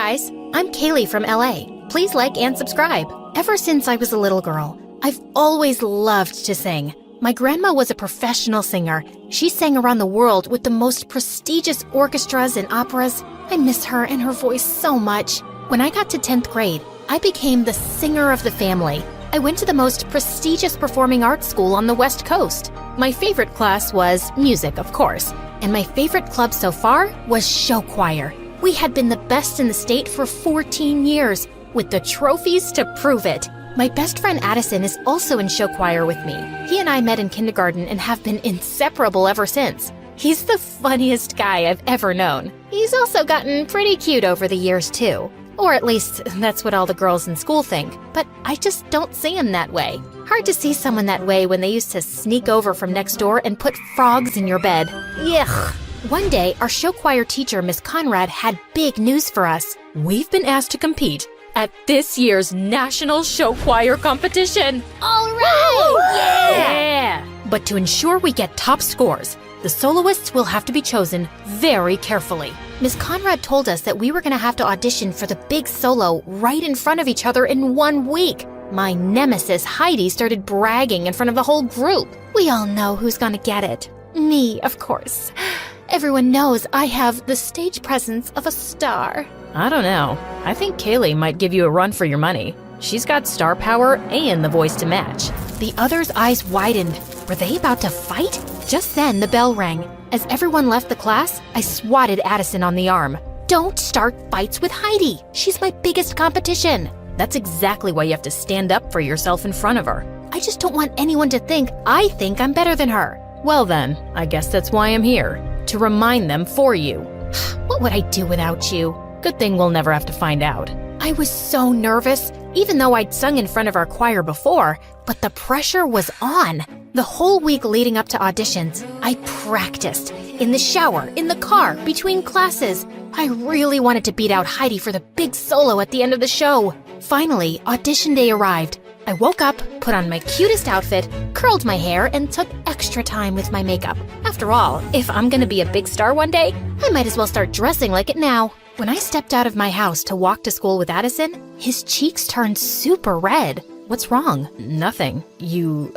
guys, I'm Kaylee from LA. Please like and subscribe. Ever since I was a little girl, I've always loved to sing. My grandma was a professional singer. She sang around the world with the most prestigious orchestras and operas. I miss her and her voice so much. When I got to 10th grade, I became the singer of the family. I went to the most prestigious performing arts school on the West Coast. My favorite class was music, of course, and my favorite club so far was show choir. We had been the best in the state for 14 years, with the trophies to prove it. My best friend Addison is also in show choir with me. He and I met in kindergarten and have been inseparable ever since. He's the funniest guy I've ever known. He's also gotten pretty cute over the years, too. Or at least, that's what all the girls in school think. But I just don't see him that way. Hard to see someone that way when they used to sneak over from next door and put frogs in your bed. Yuck. One day, our show choir teacher, Miss Conrad, had big news for us. We've been asked to compete at this year's National Show Choir Competition. All right! Yeah! But to ensure we get top scores, the soloists will have to be chosen very carefully. Miss Conrad told us that we were going to have to audition for the big solo right in front of each other in 1 week. My nemesis, Heidi, started bragging in front of the whole group. We all know who's going to get it. Me, of course. Everyone knows I have the stage presence of a star. I don't know. I think Kaylee might give you a run for your money. She's got star power and the voice to match. The others' eyes widened. Were they about to fight? Just then, the bell rang. As everyone left the class, I swatted Addison on the arm. Don't start fights with Heidi. She's my biggest competition. That's exactly why you have to stand up for yourself in front of her. I just don't want anyone to think I think I'm better than her. Well then, I guess that's why I'm here. To remind them for you. What would I do without you? Good thing we'll never have to find out. I was so nervous, even though I'd sung in front of our choir before, but the pressure was on. The whole week leading up to auditions, I practiced. In the shower, in the car, between classes. I really wanted to beat out Heidi for the big solo at the end of the show. Finally, audition day arrived. I woke up, put on my cutest outfit, curled my hair, and took extra time with my makeup. After all, if I'm gonna be a big star one day, I might as well start dressing like it now. When I stepped out of my house to walk to school with Addison, his cheeks turned super red. What's wrong? Nothing. You,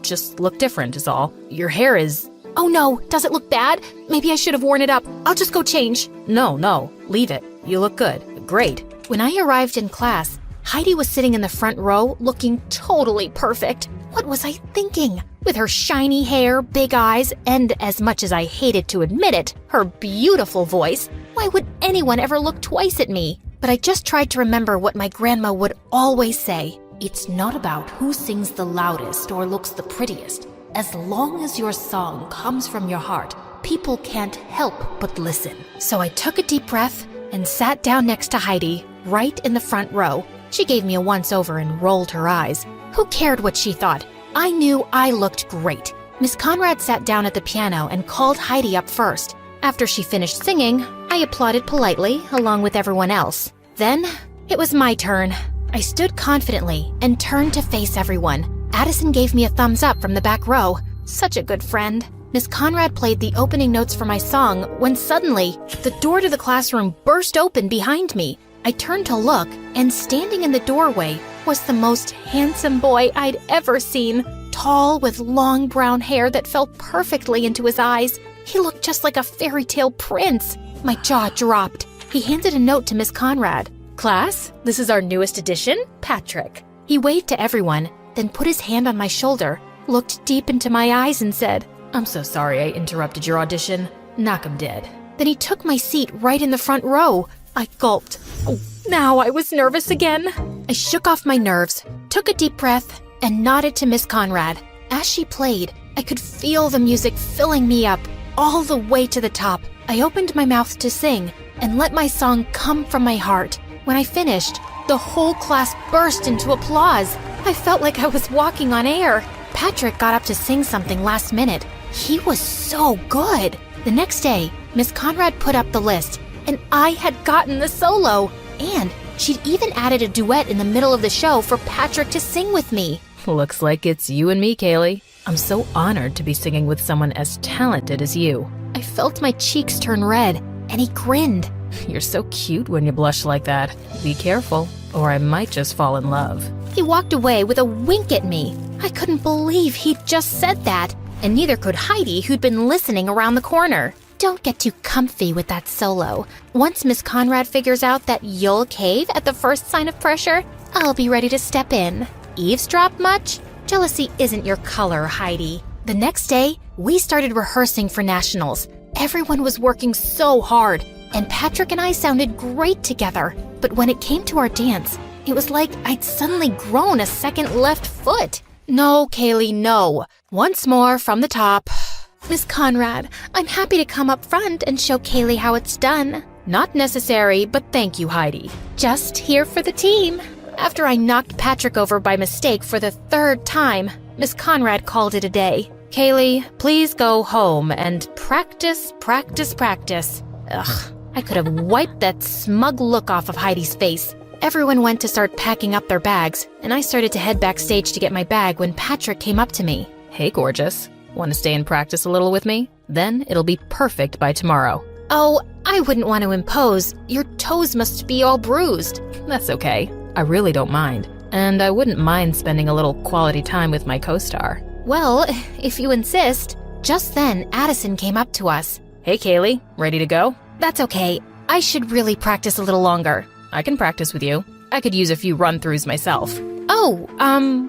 just look different is all. Your hair is... Oh no, does it look bad? Maybe I should have worn it up. I'll just go change. No, leave it. You look good. Great. When I arrived in class, Heidi was sitting in the front row looking totally perfect. What was I thinking? With her shiny hair, big eyes, and as much as I hated to admit it, her beautiful voice, why would anyone ever look twice at me? But I just tried to remember what my grandma would always say. It's not about who sings the loudest or looks the prettiest. As long as your song comes from your heart, people can't help but listen. So I took a deep breath and sat down next to Heidi, right in the front row. She gave me a once-over and rolled her eyes. Who cared what she thought? I knew I looked great. Miss Conrad sat down at the piano and called Heidi up first. After she finished singing, I applauded politely, along with everyone else. Then, it was my turn. I stood confidently and turned to face everyone. Addison gave me a thumbs up from the back row. Such a good friend. Miss Conrad played the opening notes for my song when suddenly, the door to the classroom burst open behind me. I turned to look, and standing in the doorway was the most handsome boy I'd ever seen. Tall, with long brown hair that fell perfectly into his eyes. He looked just like a fairy tale prince. My jaw dropped. He handed a note to Miss Conrad. Class, this is our newest addition, Patrick. He waved to everyone, then put his hand on my shoulder, looked deep into my eyes and said, I'm so sorry I interrupted your audition. Knock 'em dead. Then he took my seat right in the front row. I gulped. Oh, now I was nervous again. I shook off my nerves, took a deep breath, and nodded to Miss Conrad. As she played, I could feel the music filling me up, all the way to the top. I opened my mouth to sing and let my song come from my heart. When I finished, the whole class burst into applause. I felt like I was walking on air. Patrick got up to sing something last minute. He was so good. The next day, Miss Conrad put up the list, and I had gotten the solo. And she'd even added a duet in the middle of the show for Patrick to sing with me. Looks like it's you and me, Kaylee. I'm so honored to be singing with someone as talented as you. I felt my cheeks turn red, and he grinned. You're so cute when you blush like that. Be careful, or I might just fall in love. He walked away with a wink at me. I couldn't believe he'd just said that, and neither could Heidi, who'd been listening around the corner. Don't get too comfy with that solo. Once Miss Conrad figures out that you'll cave at the first sign of pressure, I'll be ready to step in. Eavesdrop much? Jealousy isn't your color, Heidi. The next day, we started rehearsing for nationals. Everyone was working so hard, and Patrick and I sounded great together. But when it came to our dance, it was like I'd suddenly grown a second left foot. No, Kaylee, no. Once more from the top. Miss Conrad, I'm happy to come up front and show Kaylee how it's done. Not necessary, but thank you, Heidi. Just here for the team. After I knocked Patrick over by mistake for the third time, Miss Conrad called it a day. Kaylee, please go home and Practice. Ugh, I could have wiped that smug look off of Heidi's face. Everyone went to start packing up their bags, and I started to head backstage to get my bag when Patrick came up to me. Hey, gorgeous. Want to stay and practice a little with me? Then it'll be perfect by tomorrow. Oh, I wouldn't want to impose. Your toes must be all bruised. That's okay. I really don't mind. And I wouldn't mind spending a little quality time with my co-star. Well, if you insist. Just then, Addison came up to us. Hey, Kaylee, ready to go? That's okay. I should really practice a little longer. I can practice with you. I could use a few run-throughs myself. Oh,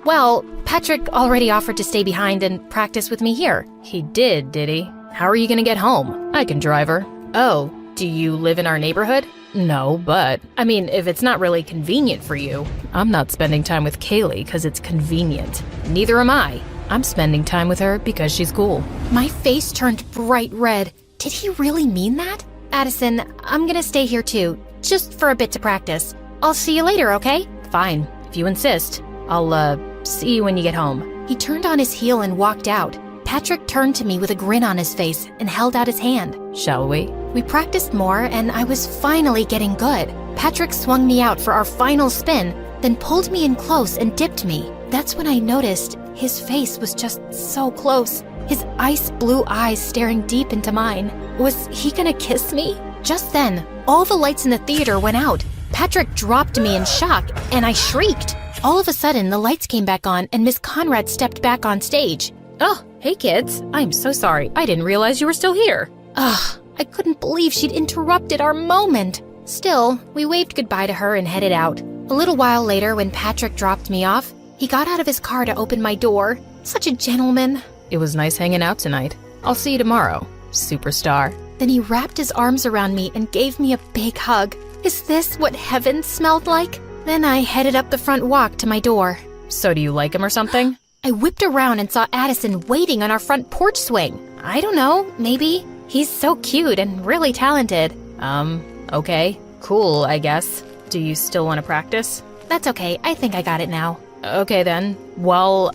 well, Patrick already offered to stay behind and practice with me here. He did he? How are you gonna get home? I can drive her. Oh, do you live in our neighborhood? No, but, I mean, if it's not really convenient for you, I'm not spending time with Kaylee because it's convenient. Neither am I. I'm spending time with her because she's cool. My face turned bright red. Did he really mean that? Addison, I'm gonna stay here too, just for a bit to practice. I'll see you later, okay? Fine, if you insist. I'll, see you when you get home. He turned on his heel and walked out. Patrick turned to me with a grin on his face and held out his hand. Shall we? We practiced more, and I was finally getting good. Patrick swung me out for our final spin, then pulled me in close and dipped me. That's when I noticed his face was just so close. His ice blue eyes staring deep into mine. Was he gonna kiss me? Just then, all the lights in the theater went out. Patrick dropped me in shock, and I shrieked. All of a sudden, the lights came back on, and Miss Conrad stepped back on stage. Oh, hey kids. I'm so sorry. I didn't realize you were still here. Ugh, I couldn't believe she'd interrupted our moment. Still, we waved goodbye to her and headed out. A little while later, when Patrick dropped me off, he got out of his car to open my door. Such a gentleman. It was nice hanging out tonight. I'll see you tomorrow, superstar. Then he wrapped his arms around me and gave me a big hug. Is this what heaven smelled like? Then I headed up the front walk to my door. So do you like him or something? I whipped around and saw Addison waiting on our front porch swing. I don't know, maybe. He's so cute and really talented. Okay. Cool, I guess. Do you still want to practice? That's okay, I think I got it now. Okay then. Well,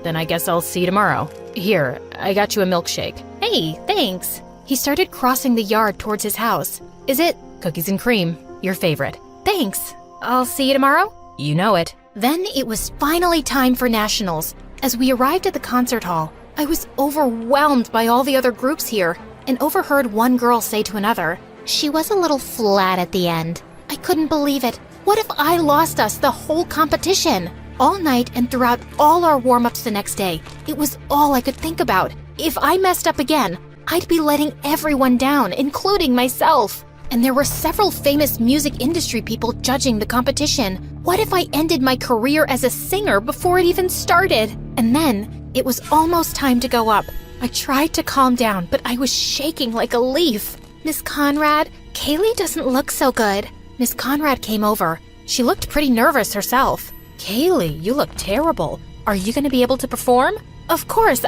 then I guess I'll see you tomorrow. Here, I got you a milkshake. Hey, thanks. He started crossing the yard towards his house. Is it? Cookies and cream, your favorite. Thanks. I'll see you tomorrow? You know it. Then it was finally time for nationals. As we arrived at the concert hall, I was overwhelmed by all the other groups here and overheard one girl say to another, "She was a little flat at the end." I couldn't believe it. What if I lost us the whole competition? All night and throughout all our warm-ups the next day, it was all I could think about. If I messed up again, I'd be letting everyone down, including myself. And there were several famous music industry people judging the competition. What if I ended my career as a singer before it even started? And then, it was almost time to go up. I tried to calm down, but I was shaking like a leaf. Miss Conrad, Kaylee doesn't look so good. Miss Conrad came over. She looked pretty nervous herself. Kaylee, you look terrible. Are you going to be able to perform? Of course,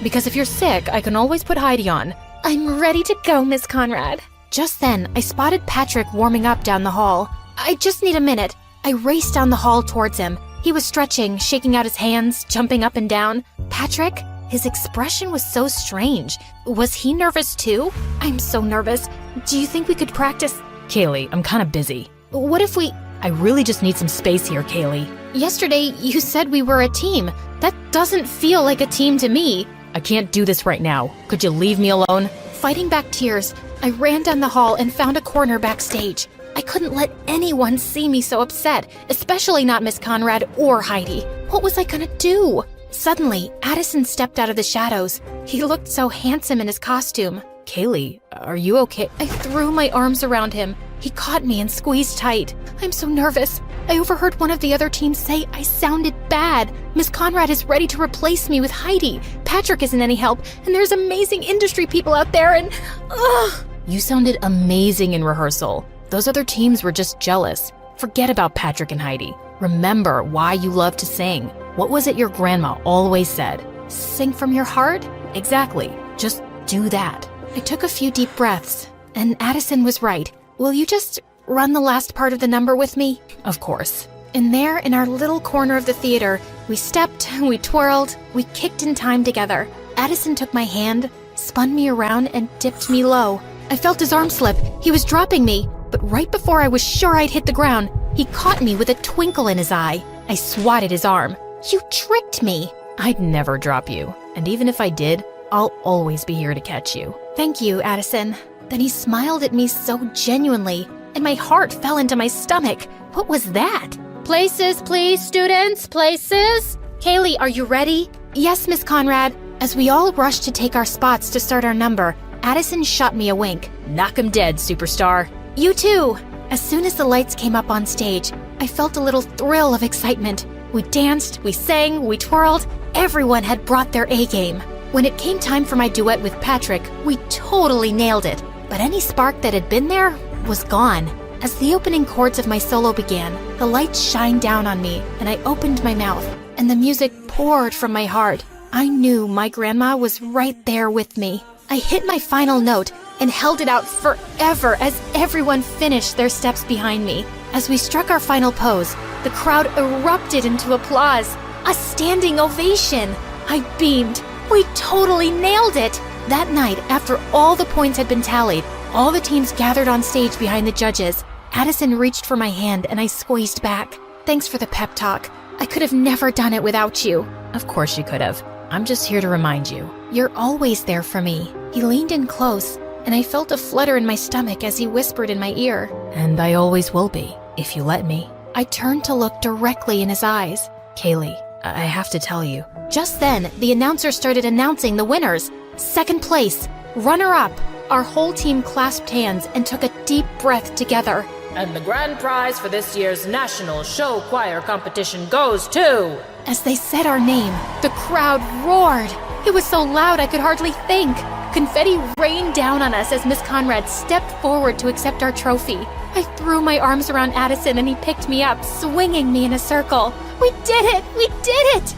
Because if you're sick, I can always put Heidi on. I'm ready to go, Miss Conrad. Just then, I spotted Patrick warming up down the hall. I just need a minute. I raced down the hall towards him. He was stretching, shaking out his hands, jumping up and down. Patrick? His expression was so strange. Was he nervous too? I'm so nervous. Do you think we could practice? Kaylee, I'm kind of busy. What if we... I really just need some space here, Kaylee. Yesterday, you said we were a team. That doesn't feel like a team to me. I can't do this right now. Could you leave me alone? Fighting back tears, I ran down the hall and found a corner backstage. I couldn't let anyone see me so upset, especially not Miss Conrad or Heidi. What was I gonna do? Suddenly, Addison stepped out of the shadows. He looked so handsome in his costume. Kaylee, are you okay? I threw my arms around him. He caught me and squeezed tight. I'm so nervous. I overheard one of the other teams say I sounded bad. Miss Conrad is ready to replace me with Heidi. Patrick isn't any help, and there's amazing industry people out there, and... Ugh! You sounded amazing in rehearsal. Those other teams were just jealous. Forget about Patrick and Heidi. Remember why you love to sing. What was it your grandma always said? Sing from your heart? Exactly. Just do that. I took a few deep breaths, and Addison was right. Will you just run the last part of the number with me? Of course. And there, in our little corner of the theater, we stepped, we twirled, we kicked in time together. Addison took my hand, spun me around, and dipped me low. I felt his arm slip. He was dropping me, but right before I was sure I'd hit the ground, he caught me with a twinkle in his eye. I swatted his arm. You tricked me. I'd never drop you, and even if I did, I'll always be here to catch you. Thank you, Addison. Then he smiled at me so genuinely, and my heart fell into my stomach. What was that? Places, please, students, places. Kaylee, are you ready? Yes, Miss Conrad. As we all rushed to take our spots to start our number, Addison shot me a wink. Knock 'em dead, superstar. You too. As soon as the lights came up on stage, I felt a little thrill of excitement. We danced, we sang, we twirled. Everyone had brought their A-game. When it came time for my duet with Patrick, we totally nailed it. But any spark that had been there was gone. As the opening chords of my solo began, the lights shined down on me, and I opened my mouth, and the music poured from my heart. I knew my grandma was right there with me. I hit my final note and held it out forever as everyone finished their steps behind me. As we struck our final pose, the crowd erupted into applause. A standing ovation. I beamed. We totally nailed it! That night, after all the points had been tallied, all the teams gathered on stage behind the judges. Addison reached for my hand and I squeezed back. Thanks for the pep talk. I could have never done it without you. Of course you could have. I'm just here to remind you. You're always there for me. He leaned in close, and I felt a flutter in my stomach as he whispered in my ear. And I always will be, if you let me. I turned to look directly in his eyes. Kaylee, I have to tell you. Just then, the announcer started announcing the winners. Second place, runner-up. Our whole team clasped hands and took a deep breath together. And the grand prize for this year's National Show Choir Competition goes to... As they said our name, the crowd roared. It was so loud I could hardly think. Confetti rained down on us as Miss Conrad stepped forward to accept our trophy. I threw my arms around Addison and he picked me up, swinging me in a circle. We did it! We did it!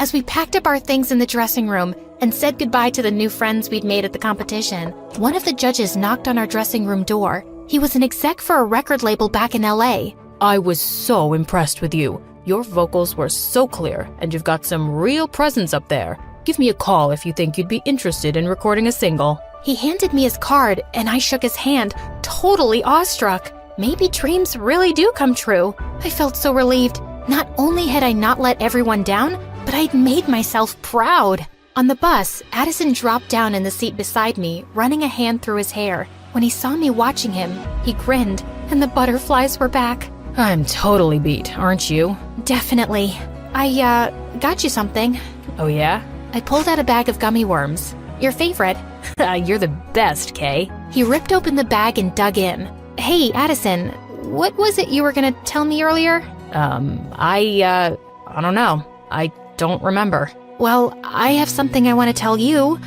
As we packed up our things in the dressing room and said goodbye to the new friends we'd made at the competition, one of the judges knocked on our dressing room door. He was an exec for a record label back in LA. I was so impressed with you. Your vocals were so clear, and you've got some real presence up there. Give me a call if you think you'd be interested in recording a single. He handed me his card, and I shook his hand, totally awestruck. Maybe dreams really do come true. I felt so relieved. Not only had I not let everyone down, but I'd made myself proud. On the bus, Addison dropped down in the seat beside me, running a hand through his hair. When he saw me watching him, he grinned, and the butterflies were back. I'm totally beat, aren't you? Definitely. I, got you something. Oh yeah? I pulled out a bag of gummy worms. Your favorite. You're the best, Kay. He ripped open the bag and dug in. Hey, Addison, what was it you were gonna tell me earlier? I don't know. I don't remember. Well, I have something I want to tell you.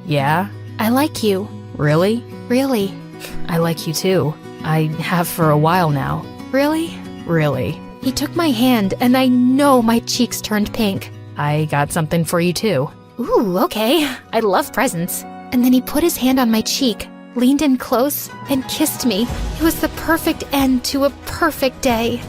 Yeah? I like you. Really? Really. I like you too. I have for a while now. Really? Really. He took my hand, and I know my cheeks turned pink. I got something for you too. Ooh, okay. I love presents. And then he put his hand on my cheek, leaned in close, and kissed me. It was the perfect end to a perfect day.